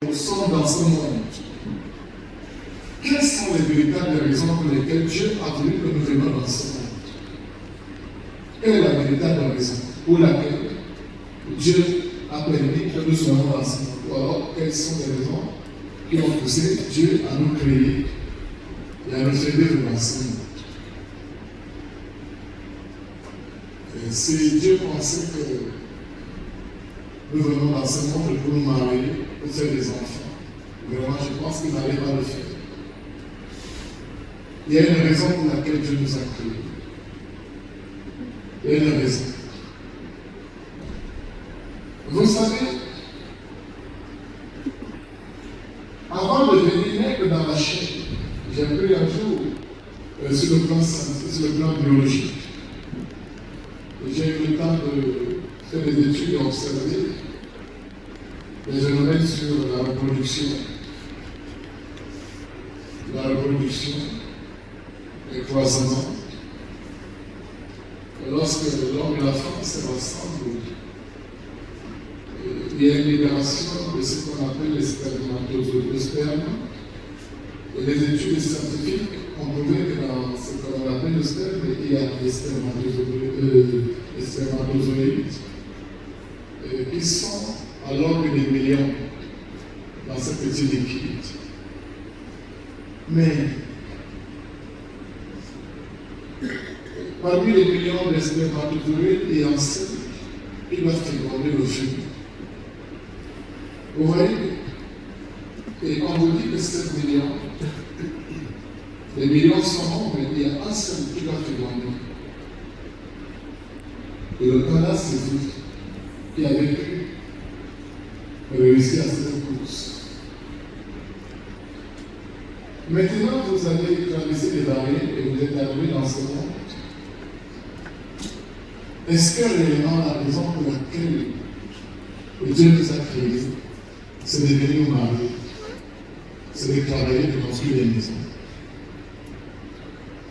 Nous sommes dans ce monde. Quelles sont les véritables raisons pour lesquelles Dieu a voulu que nous venions dans ce monde? Quelle est la véritable raison pour laquelle Dieu a permis que nous soyons dans ce monde? Ou alors, quelles sont les raisons qui ont poussé Dieu à nous créer et à nous faire vivre dans ce monde? Et si Dieu pensait que nous venons dans ce monde pour nous marier, pour faire des enfants, vraiment, je pense qu'il n'allait pas le faire. Il y a une raison pour laquelle Dieu nous a créés. Il y a une raison. Vous savez, avant de venir naître dans la chair, j'ai appris un jour sur le plan biologique. J'ai eu le temps de faire des études et observer les phénomènes sur la reproduction. Les croisements. Lorsque l'homme et la femme se rassemblent, il y a une libération de ce qu'on appelle les sperme. Et les études scientifiques ont prouvé que dans ce qu'on appelle le sperme, il y a des spermatozoïdes qui sont à l'ordre des millions dans ce petit liquide. Mais parmi les millions de spermatozoïdes, il y a un seul qui doit féconder le feu. Vous voyez? Et on vous dit que 7 millions, les millions sont morts, mais il y a un seul qui doit féconder. Et le Canada, c'est vous qui avez pu réussir à cette course. Maintenant, vous avez traversé les barrières et vous êtes arrivé dans ce monde. Est-ce que réellement la raison pour laquelle Dieu nous a créés, c'est de venir nous marier, c'est de travailler, de construire des maisons?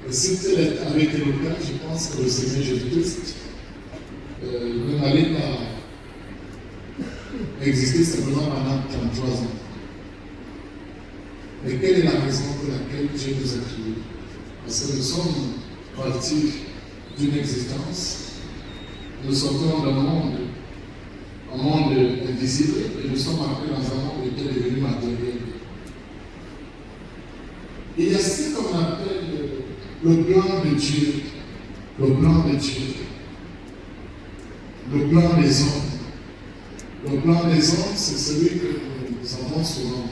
Et si tel avait été le cas, je pense que le Seigneur Jésus-Christ n'allait pas exister simplement pendant 33 ans. Mais quelle est la raison pour laquelle Dieu nous a créés? Parce que nous sommes partis d'une existence. Nous sortons d'un monde, un monde invisible, et nous sommes entrés dans un monde qui est devenu matériel. Il y a ce qu'on appelle le plan de Dieu. Le plan de Dieu. Le plan des hommes. Le plan des hommes, c'est celui que nous avons souvent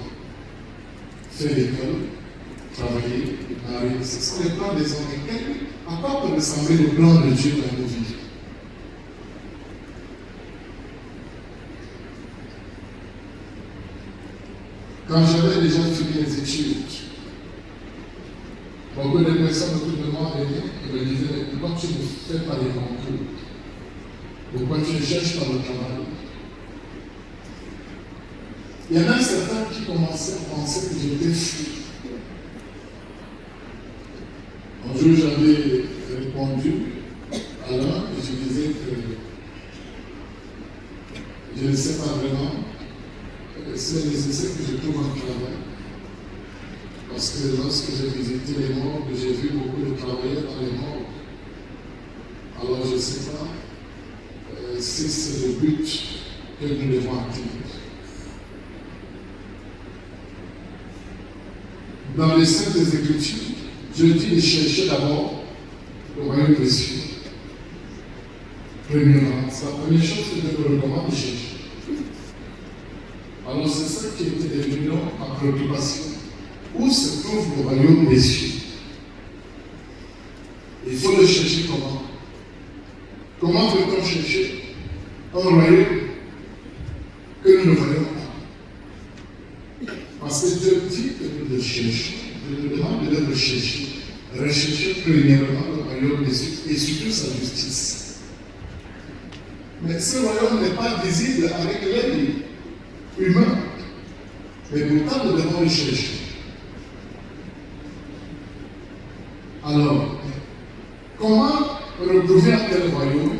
fait l'école, travailler, marier. Ce sont les plans des hommes. À quoi peut ressembler le plan de Dieu dans nos vies? Quand j'avais déjà fini les études, beaucoup de personnes autour de moi venaient et me disaient: pourquoi tu ne fais pas les concours? Pourquoi tu ne cherches pas le travail? Il y en a certains qui commençaient à penser que j'étais fou. Un jour, j'avais répondu à l'un et je disais que je ne sais pas vraiment. C'est nécessaire que je trouve un travail. Parce que lorsque j'ai visité les morgues, j'ai vu beaucoup de travailleurs dans les morgues. Alors je ne sais pas si c'est le but que nous devons atteindre. Dans les Saintes Écritures, Dieu dit de chercher d'abord le royaume des cieux. Premièrement, c'est la première chose que je vous recommande de chercher. Alors c'est ça qui était devenu ma préoccupation. Où se trouve le royaume des cieux? Il faut le chercher comment? Comment peut-on chercher un royaume que nous ne voyons pas? Parce que Dieu dit que nous le cherchons. Je nous demande de le rechercher. Rechercher premièrement le royaume des cieux et surtout sa justice. Mais ce royaume n'est pas visible avec l'œil humain. Mais pourtant, nous devons le chercher. Alors, comment retrouver un tel royaume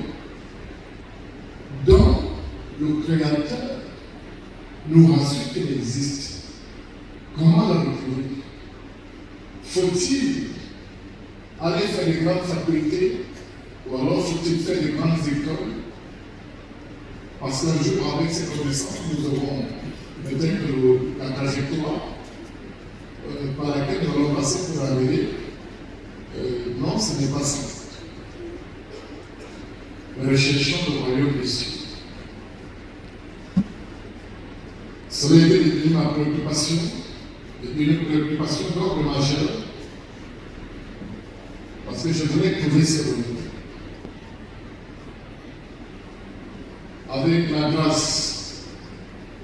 dont le Créateur nous rassure qu'il existe? existe. Comment la retrouver? Faut-il aller faire des grandes facultés ou alors faut-il faire des grandes écoles? Parce qu'un jour, avec ces connaissances, nous aurons peut-être la trajectoire par laquelle nous allons passer pour arriver. Non, ce n'est pas ça. Recherchons le royaume des cieux. Ça a été devenu ma préoccupation, une préoccupation d'ordre majeur, parce que je voulais trouver ce royaume. Avec la grâce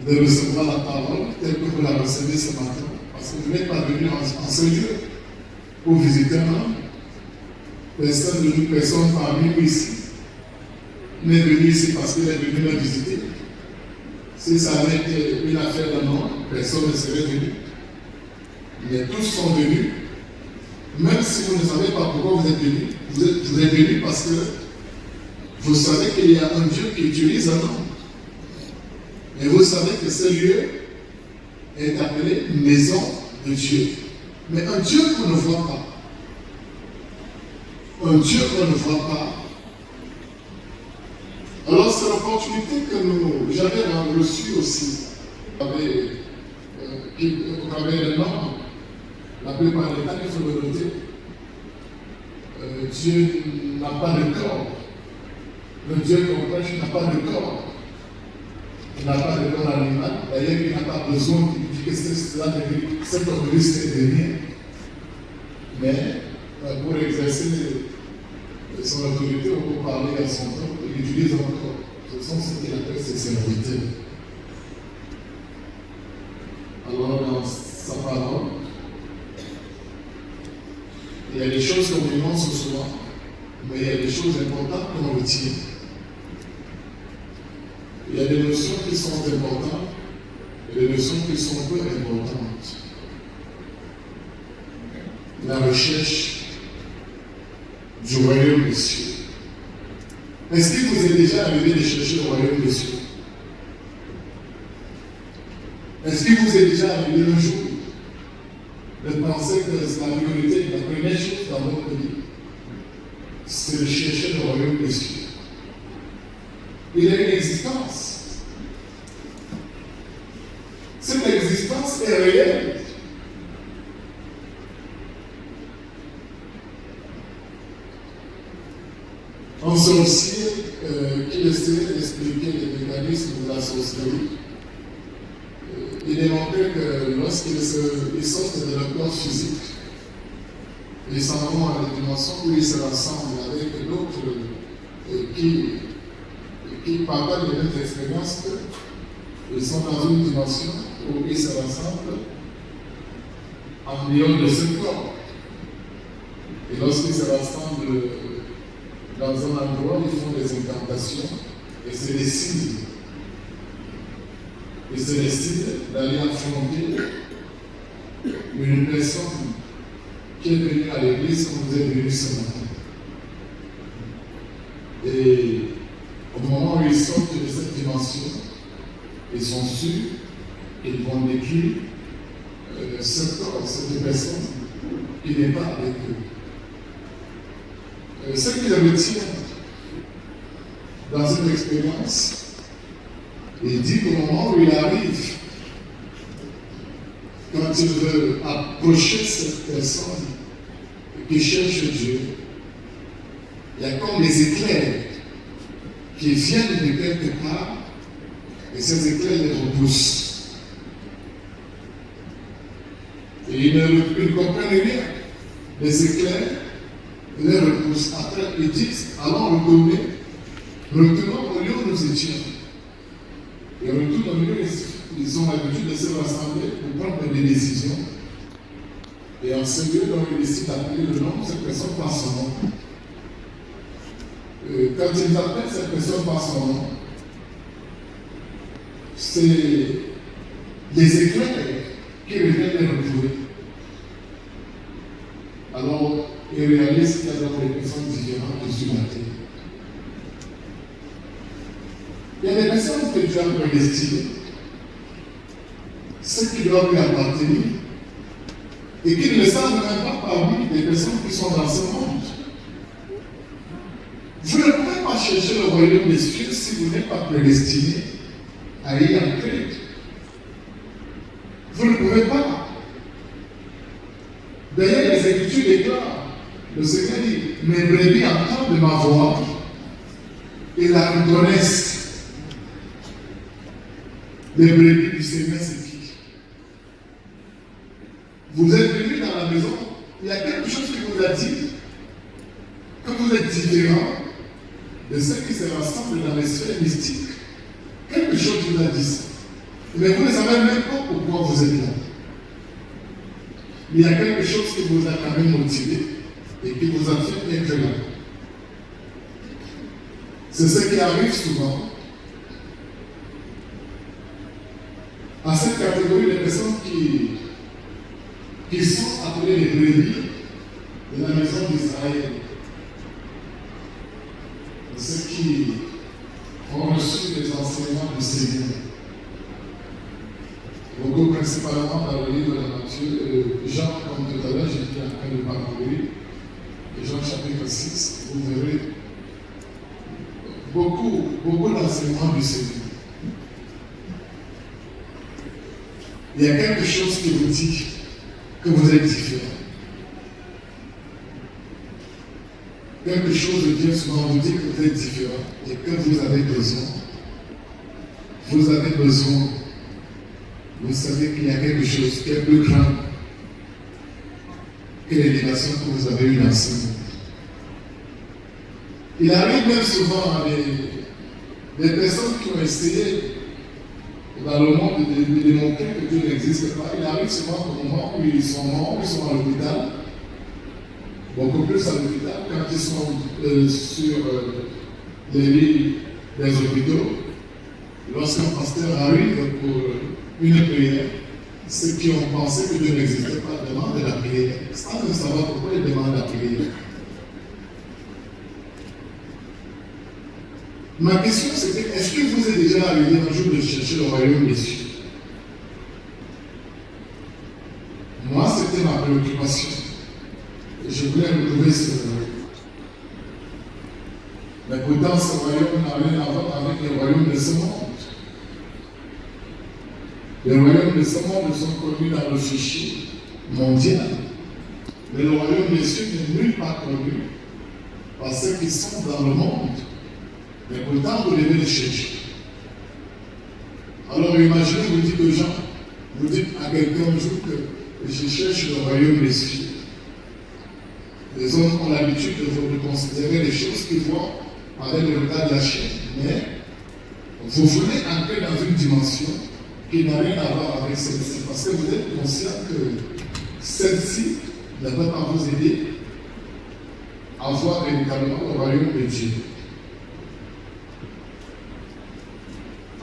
de recevoir la parole telle que vous la recevez ce matin, parce que vous n'êtes pas venu en ce lieu pour visiter un homme. Personne parmi nous ici n'est venu ici parce qu'il est venu me visiter. Si ça avait été une affaire d'un homme, personne ne serait venu. Mais tous sont venus, même si vous ne savez pas pourquoi vous êtes venus. Vous êtes venus parce que vous savez qu'il y a un Dieu qui utilise un homme. Et vous savez que ce lieu est appelé maison de Dieu. Mais un Dieu qu'on ne voit pas. Un Dieu qu'on ne voit pas. Alors c'est l'opportunité que j'avais reçue aussi. Au travers des normes, la plupart des temps, il faut le noter. Dieu n'a pas de corps. Le Dieu qu'on prêche n'a pas de corps. Il n'a pas de corps animal. D'ailleurs, il n'a pas besoin de dire que cet organisme est de rien. Mais pour exercer son autorité ou pour parler à son temps, il utilise encore. Ce sont ce qu'il appelle ses serviteurs. Alors, dans sa parole, il y a des choses qu'on énonce ce soir, mais il y a des choses importantes qu'on retient. Il y a des notions qui sont importantes et des notions qui sont peu importantes. La recherche du royaume des cieux. Est-ce qu'il vous est déjà arrivé de chercher le royaume des cieux? Est-ce qu'il vous est déjà arrivé un jour de penser que la priorité, la première chose dans votre vie, c'est de chercher le royaume des cieux? Il a une existence. Cette existence est réelle. Un sorcier qui essayait d'expliquer les mécanismes de la sorcellerie, il démontrait que lorsqu'ils sortent de leur corps physique, ils s'en vont à la dimension où ils se rassemblent avec d'autres qui partagent les mêmes expériences qu'eux. Ils sont dans une dimension où ils se rassemblent en dehors de ce corps. Et lorsqu'ils se rassemblent dans un endroit, ils font des incantations et se décident. Ils se décident d'aller affronter une personne qui est venue à l'église comme vous êtes venu ce matin. Et au moment où ils sortent de cette dimension, ils sont sûrs qu'ils vont détruire ce corps, cette personne qui n'est pas avec eux. Ce qu'il retient dans cette expérience, il dit qu'au moment où il arrive, quand il veut approcher cette personne qui cherche Dieu, il y a comme des éclairs qui viennent de quelque part et ces éclairs les repoussent. Et ils ne comprennent rien. Les éclairs les repoussent. Après, ils disent, allons retourner, retournons au lieu où nous étions. Et retournent au lieu où ils ont l'habitude de se rassembler pour prendre des décisions. Et en ce lieu, donc, ils décident d'appeler le nom, cette personne par son nom. Quand ils appellent cette personne par son nom, c'est les éclairs qui reviennent les retrouver. Alors, ils réalisent qu'il y a donc des personnes différentes sur la terre. Il y a des personnes que Dieu a prédestinées. ce qui doit lui appartenir et qu'il ne savent même pas parmi les personnes qui sont dans ce monde. Vous ne pouvez pas chercher le royaume des cieux si vous n'êtes pas prédestiné à y entrer. Vous ne pouvez pas. D'ailleurs, les Écritures déclarent, le Seigneur dit, mes brebis entendent ma voix et la reconnaissent. Les brebis du Seigneur, c'est qui? Vous êtes venu dans la maison, il y a quelque chose qui vous a dit que vous êtes différent de ceux qui se rassemblent dans les sphères mystiques. Quelque chose vous a dit ça. Mais vous ne savez même pas pourquoi vous êtes là. Il y a quelque chose qui vous a quand même motivé et qui vous a fait être là. C'est ce qui arrive souvent à cette catégorie de personnes qui sont appelées les brebis de la maison d'Israël. Ceux qui ont reçu les enseignements du Seigneur. Beaucoup principalement dans le livre de la nature, Jean, comme tout à l'heure, j'étais en train de parcourir, Jean chapitre 6, vous verrez beaucoup d'enseignements du Seigneur. Il y a quelque chose qui vous dit que vous êtes différent. Quelque chose vient souvent vous dire que vous êtes différent et que vous avez besoin. Vous avez besoin. Vous savez qu'il y a quelque chose qui est plus grand que l'élévation que vous avez eue dans ce monde. Il arrive même souvent à des personnes qui ont essayé dans le monde de démontrer que Dieu n'existe pas. Il arrive souvent au moment où ils sont morts, ils sont à l'hôpital, beaucoup plus à l'hôpital, quand ils sont sur les lits des hôpitaux. Lorsqu'un pasteur arrive pour une prière, ceux qui ont pensé que Dieu n'existait pas demandent la prière, sans même savoir pourquoi ils demandent la prière. Ma question c'était, est-ce que vous êtes déjà arrivé un jour de chercher le royaume des cieux? Moi, c'était ma préoccupation. Je voulais retrouver ce royaume. Mais pourtant, ce royaume n'a rien à voir avec le royaume de ce monde. Les royaumes de ce monde sont connus dans le fichier mondial. Mais le royaume des cieux n'est nulle part connu par ceux qui sont dans le monde. Mais pourtant, vous devez les chercher. Alors imaginez, vous dites aux gens, vous dites à quelqu'un un jour que je cherche le royaume des cieux. Les hommes ont l'habitude de considérer les choses qu'ils voient avec le regard de la chair. Mais vous voulez entrer dans une dimension qui n'a rien à voir avec celle-ci, parce que vous êtes conscient que celle-ci ne va pas vous aider à voir véritablement le royaume de Dieu.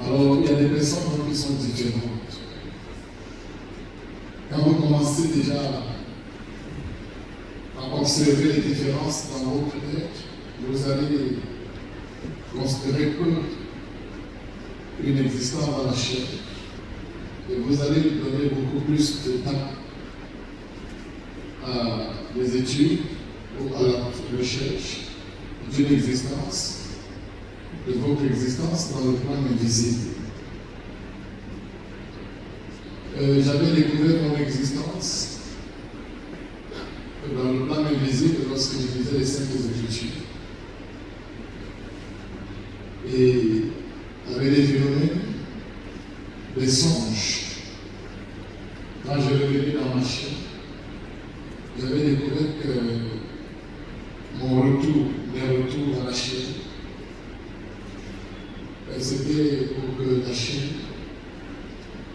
Alors, il y a des personnes qui sont différentes. Quand vous commencez déjà à observer les différences dans votre être, vous allez considérer une existence dans la chair. Et vous allez lui donner beaucoup plus de temps à les études ou à la recherche d'une existence, de votre existence dans le plan invisible. J'avais découvert mon existence dans le plan invisible lorsque je lisais les Saintes Écritures. Et avec des phénomènes, des songes. Quand je revenais dans ma chair, j'avais découvert que mes retours dans la chair, c'était pour que la chair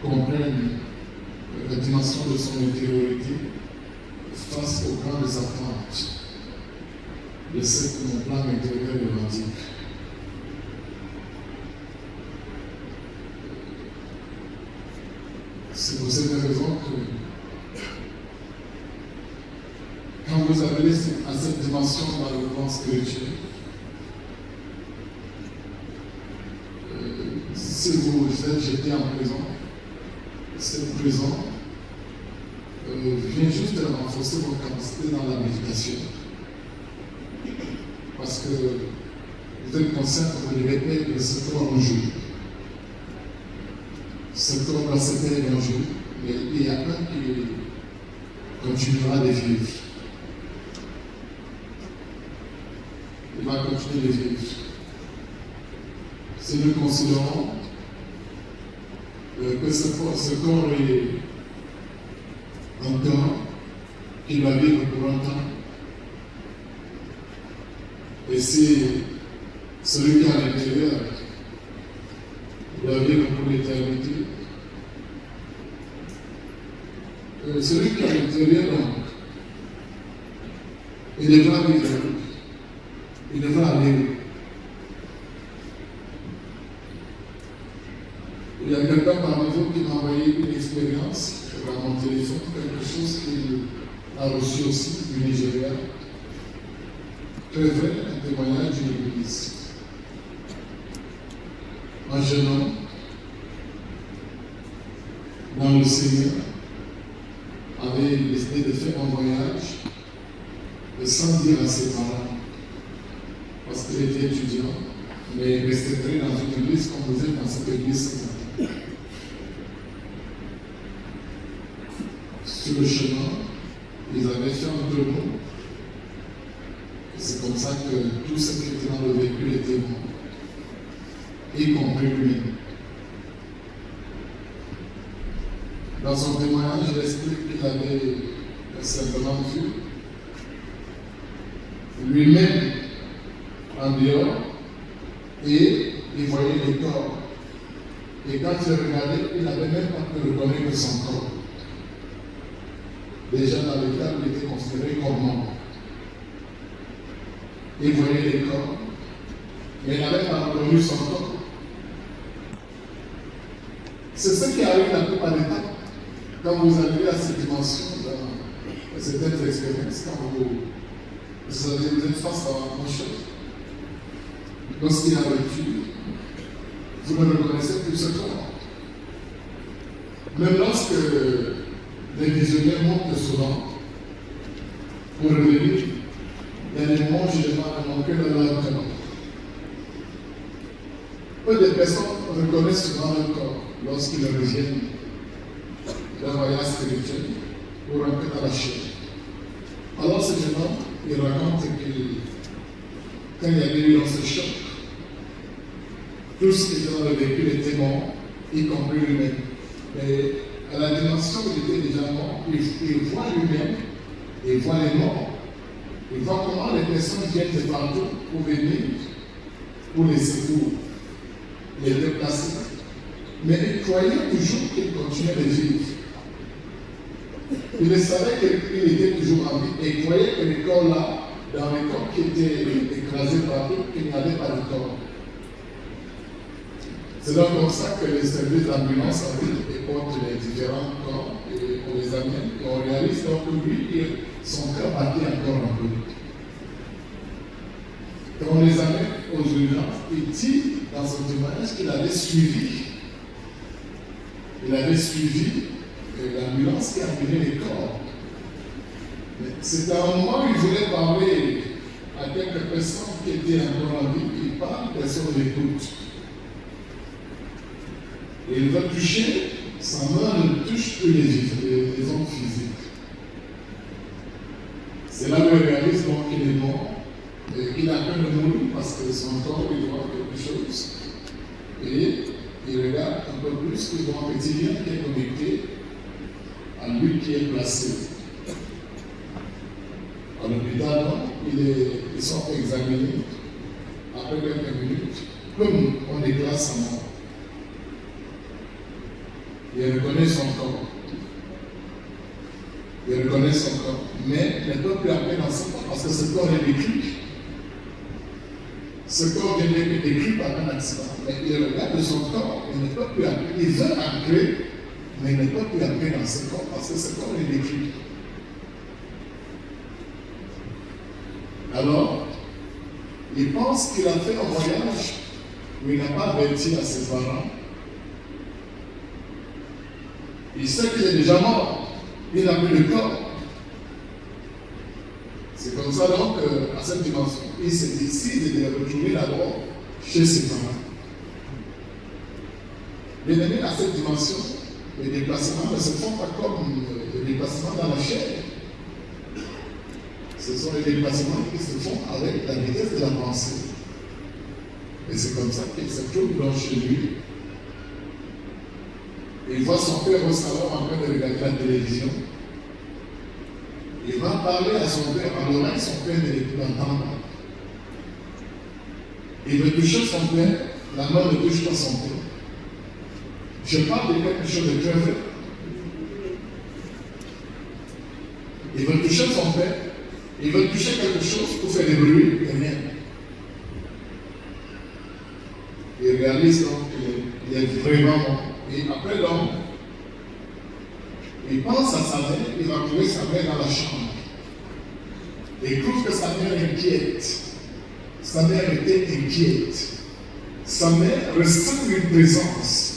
comprenne la dimension de son intériorité face aux grandes attentes de ce que mon plan intérieur revendique. C'est pour cette raison que quand vous arrivez à cette dimension dans le plan spirituel, si vous êtes jeté en prison, cette prison vient juste de renforcer votre capacité dans la méditation. Parce que vous êtes conscient que vous devez perdre ce corps un jour. Ce corps va se perdre un jour, mais il y a un qui continuera de vivre. Il va continuer de vivre. Si nous considérons que ce corps est un temps qui va vivre pour un temps, et si celui qui est à l'intérieur doit vivre pour l'éternité, celui qui est à l'intérieur, donc, il devra vivre, il devra aller. Il y a quelqu'un parmi vous qui m'a envoyé une expérience dans mon téléphone, quelque chose qu'il a reçu aussi du Nigeria. Très vrai, un témoignage d'une église. Un jeune homme, dans le Seigneur, avait décidé de faire un voyage sans dire à ses parents, parce qu'il était étudiant, mais il restait très dans une église comme vous êtes dans cette église ce matin. Sur le chemin, ils avaient fait un peu mot. C'est comme ça que tout ce qui était dans le véhicule était bon, y compris lui-même. Dans son témoignage, il explique qu'il avait simplement vu lui-même en dehors et il voyait le corps. Et quand il regardait, il n'avait même pas pu reconnaître son corps. Déjà dans le cas où il était considéré comme mort. Il voyait les corps, mais il n'avait pas reconnu son corps. C'est ce qui arrive la plupart des temps quand vous arrivez à cette dimension, dans certaines expériences, quand vous êtes face à une chose. Lorsqu'il a vécu, vous ne reconnaissez plus ce corps. Même lorsque les visionnaires montent souvent pour revenir, il y a des moments où je demande à manquer dans leur corps. Peu de personnes reconnaissent souvent leur corps lorsqu'ils reviennent d'un voyage spirituel pour rentrer dans la chair. Alors ce jeune homme, il raconte que quand il y avait eu dans ce choc, tout ce qui était dans le véhicule était mort, y compris lui-même. Mais à la dimension où il était déjà mort, il voit lui-même, il voit les morts. Il voit comment les personnes viennent de partout pour venir, pour les secours, les déplacer. Mais il croyait toujours qu'il continuait de vivre. Il savait qu'il était toujours en vie et il croyait que le corps là, dans les corps qui étaient écrasés partout, qu'il n'y avait pas de corps. C'est donc comme ça que les services d'ambulance arrivent et portent les différents corps et on les amène et on réalise donc que lui, son cœur battait encore un peu. Quand on les amène aux urgences, il dit dans son témoignage qu'il avait suivi. Il avait suivi l'ambulance qui a amené les corps. C'est à un moment où il voulait parler à quelques personnes qui étaient encore en vie, il parle, personne l'écoute. Et il va toucher, sa main ne touche plus les hommes physiques. C'est là où il réalise donc qu'il est mort, et qu'il a peur de mourir parce que son corps il voit quelque chose. Et il regarde un peu plus, il voit un petit lien qui est connecté à lui qui est placé. À l'hôpital, ils sont examinés après quelques minutes, comme on déclare sa mort. Il reconnaît son corps. Il reconnaît son corps. Mais il ne peut plus appeler dans son corps parce que ce corps est décrit. Ce corps vient d'être décrit par un accident. Mais il regarde son corps, il ne peut plus appeler. Il veut appeler, mais il ne peut plus appeler dans ce corps parce que ce corps est décrit. Alors, il pense qu'il a fait un voyage où il n'a pas averti à ses parents. Il sait qu'il est déjà mort. Il n'a plus de corps. C'est comme ça donc, à cette dimension, il se décide de retrouver d'abord chez ses parents. Bien aimé, à cette dimension, les déplacements ne se font pas comme les déplacements dans la chair. Ce sont les déplacements qui se font avec la vitesse de la pensée. Et c'est comme ça qu'il se trouve dans chez lui. Il voit son père au salon en train de regarder la télévision. Il va parler à son père à l'oreille, son père ne l'écoute pas. Il veut toucher son père, la main ne touche pas son père. Je parle de quelque chose de très vrai. Il veut toucher son père, il veut toucher quelque chose pour faire des bruits, et rien. Il réalise donc qu'il est vraiment mort. Et après donc, il pense à sa mère, il va trouver sa mère dans la chambre. Et il trouve que sa mère est inquiète. Sa mère était inquiète. Sa mère ressent une présence.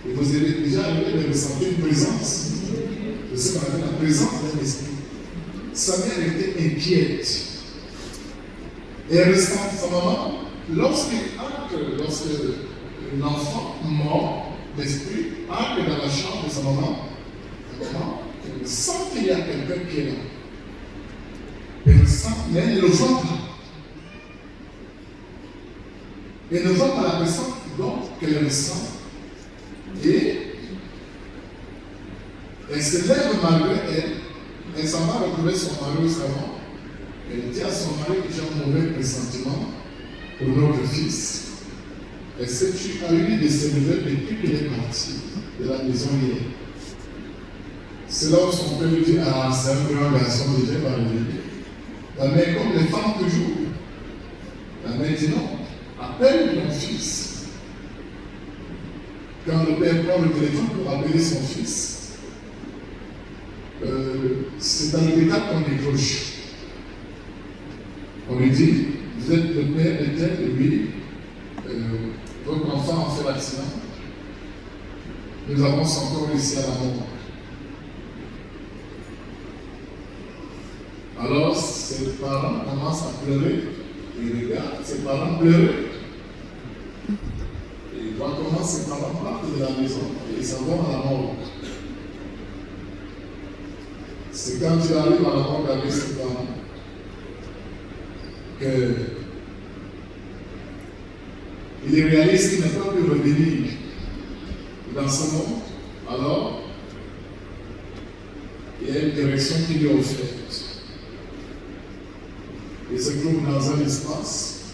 Et vous avez déjà arrivé de ressentir une présence. C'est ce qu'on appelle la présence d'un esprit. Sa mère était inquiète. Et elle ressent sa maman. Lorsque l'enfant mort, l'esprit entre dans la chambre de sa maman, elle sent qu'il y a quelqu'un qui est là. Elle sent, mais elle ne le voit pas. Elle ne voit pas la personne donc qu'elle ressent. Et elle se lève malgré elle. Elle s'en va retrouver son mari au salon. Elle dit à son mari que j'ai un mauvais pressentiment pour notre fils. Est-ce que tu as eu de ces nouvelles depuis qu'il est parti de la maison hier? C'est là où son père lui dit, ah, c'est un grand garçon déjà parlé. La mère, comme les femmes toujours, la mère dit non, appelle ton fils. Quand le père prend le téléphone pour appeler son fils, c'est dans le détail qu'on décroche. On lui dit, vous êtes le père de tel, oui, votre enfant a fait l'accident. Nous avons son corps ici à la mort. Alors, ses parents commencent à pleurer. Ils regardent ses parents pleurer. Et ils voient comment ses parents partent de la maison et ils s'en vont à la mort. C'est quand il arrive à la mort avec ses parents qu'il réalise qu'il n'a pas pu revenir dans ce monde. Alors, il y a une direction qui lui est offerte. Il se trouve dans un espace.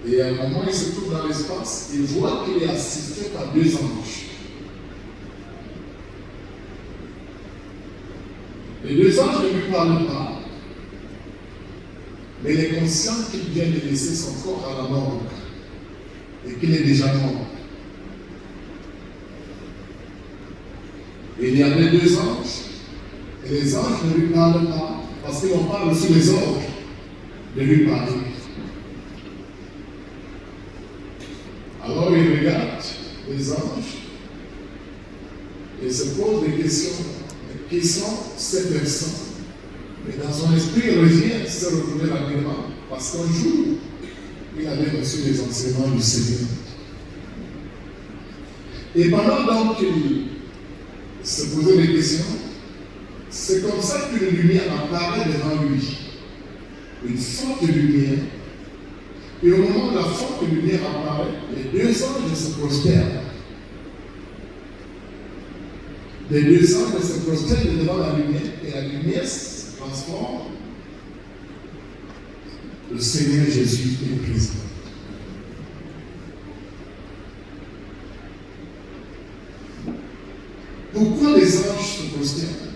Et à un moment, il se trouve dans l'espace, il voit qu'il est assisté par deux anges. Les deux anges ne lui parlent pas, mais il est conscient qu'il vient de laisser son corps à la mort et qu'il est déjà mort. Et il y avait deux anges, et les anges ne lui parlent pas parce qu'ils n'ont pas reçu les ordres de lui parler. Alors il regarde les anges et se pose des questions. Qui sont ces personnes? Mais dans son esprit, il revient se retrouver rapidement parce qu'un jour, il avait reçu les enseignements du Seigneur. Et pendant donc qu'il se posait des questions, c'est comme ça qu'une lumière apparaît devant lui. Une forte lumière. Et au moment où la forte lumière apparaît, les deux anges se prosternent. Les deux anges se prosternent devant la lumière et la lumière se transforme. Le Seigneur Jésus est présent. Pourquoi les anges se prosternent?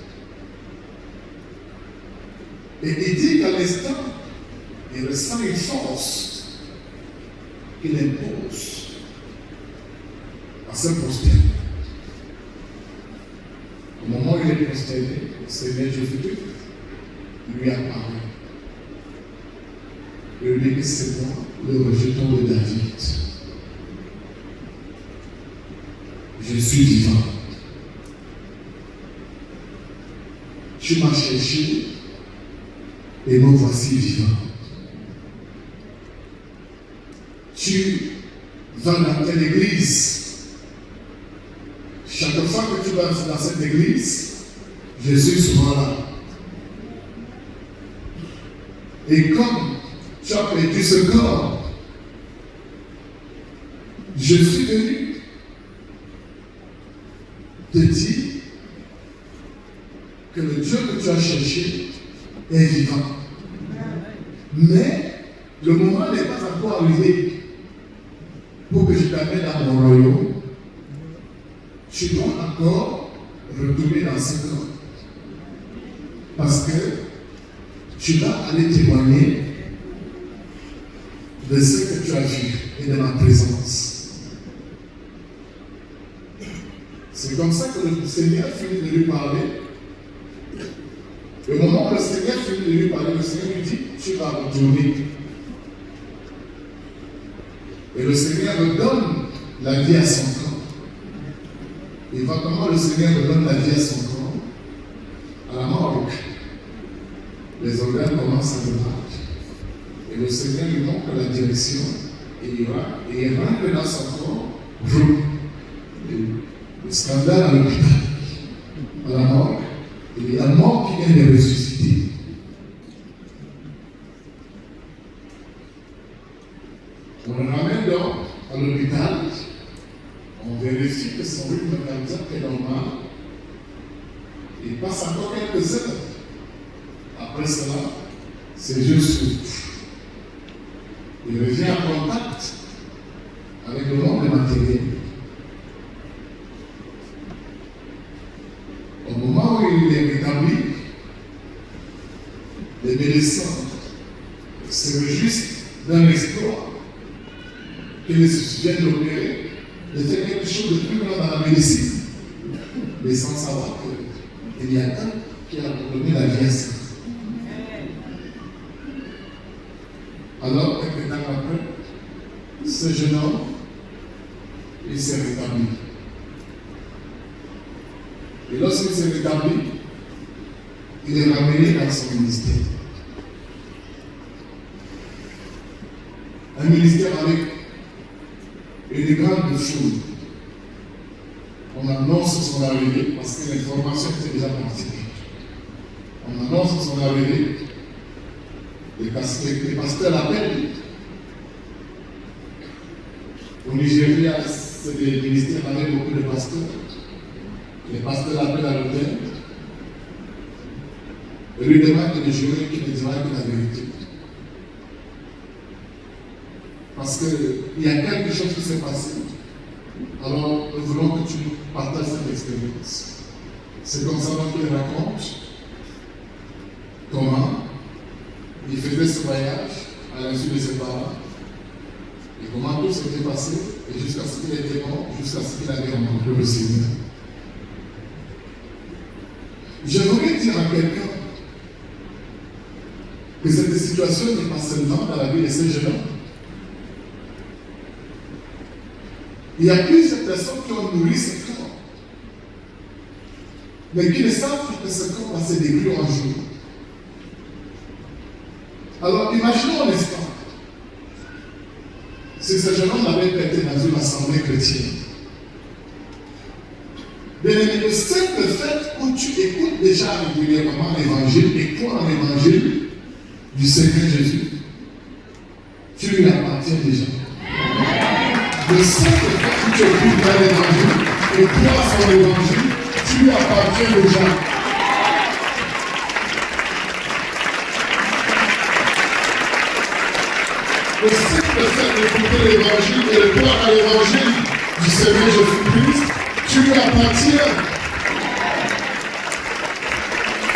Et il dit qu'à l'instant, il ressent une force qu'il impose à se prosterner. Au moment où il est prosterné, le Seigneur Jésus-Christ lui apparaît. Et lui dit, c'est moi, le rejeton de David. je suis vivant. Tu m'as cherché et me voici vivant. Tu vas dans telle église. Chaque fois que tu vas dans cette église, je suis souvent là. Et comme tu as perdu ce corps, je suis venu te dire que le Dieu que tu as cherché est vivant. Mais le moment n'est pas encore arrivé pour que je t'amène dans mon royaume. Tu dois encore retourner dans ce corps. Parce que tu vas aller témoigner de ce que tu as vu et de ma présence. C'est comme ça que le Seigneur finit de lui parler. Le moment où le Seigneur finit de lui parler, le Seigneur lui dit, tu vas retourner. Et le Seigneur redonne la vie à son corps. Et va comment le Seigneur redonne la vie à son corps? À la mort. Les organes commencent à démarrer. Et le Seigneur lui montre la direction. Et il rentre dans son corps. Le scandale à l'hôpital. À la mort. Il y a la mort qui vient de ressusciter. On le ramène donc à l'hôpital. On vérifie que son rythme cardiaque est normal. Il passe encore quelques heures. Après cela, ses yeux s'ouvrent. Il revient en contact avec le monde matériel. Au moment où il est rétabli, les médecins se réjouissent d'un exploit qu'ils viennent d'opérer, de faire quelque chose de plus grand dans la médecine, mais sans savoir qu'il y a un qui a donné la vie à ça. Alors, quelques temps après, ce jeune homme, il s'est rétabli. Et lorsqu'il s'est rétabli, il est ramené dans son ministère. Un ministère avec une grande foule. On annonce son arrivée parce que l'information était déjà partie. On annonce son arrivée. Les pasteurs l'appellent. Au Nigeria, c'est des ministères avec beaucoup de pasteurs. Les pasteurs l'appellent à l'hôtel. Et lui demandent de jurer qu'il ne dira que la vérité. Parce qu'il y a quelque chose qui s'est passé. Alors, nous voulons que tu partages cette expérience. C'est comme ça qu'il raconte comment il faisait ce voyage à l'insu de ses parents et comment tout s'était passé et jusqu'à ce qu'il était mort, jusqu'à ce qu'il avait rencontré le Seigneur. Je voudrais dire à quelqu'un que cette situation n'est pas seulement dans la vie de ces jeunes hommes. Il y a plusieurs personnes qui ont nourri ce corps, mais qui ne savent pas que ce corps va se détruire un jour. Alors imaginons un instant, si ce jeune homme avait été dans une assemblée chrétienne. Bien aimé, le simple fait où tu écoutes déjà régulièrement l'évangile et crois en l'évangile du Seigneur Jésus, tu lui appartiens déjà. Le simple fait que tu écoutes dans l'évangile et crois en l'évangile, tu lui appartiens déjà. Le simple fait d'écouter l'évangile et de croire à l'évangile du Seigneur Jésus-Christ, tu lui appartiens.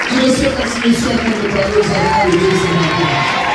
Je ne sais pas si les soins de parler aux enfants de Dieu ce matin.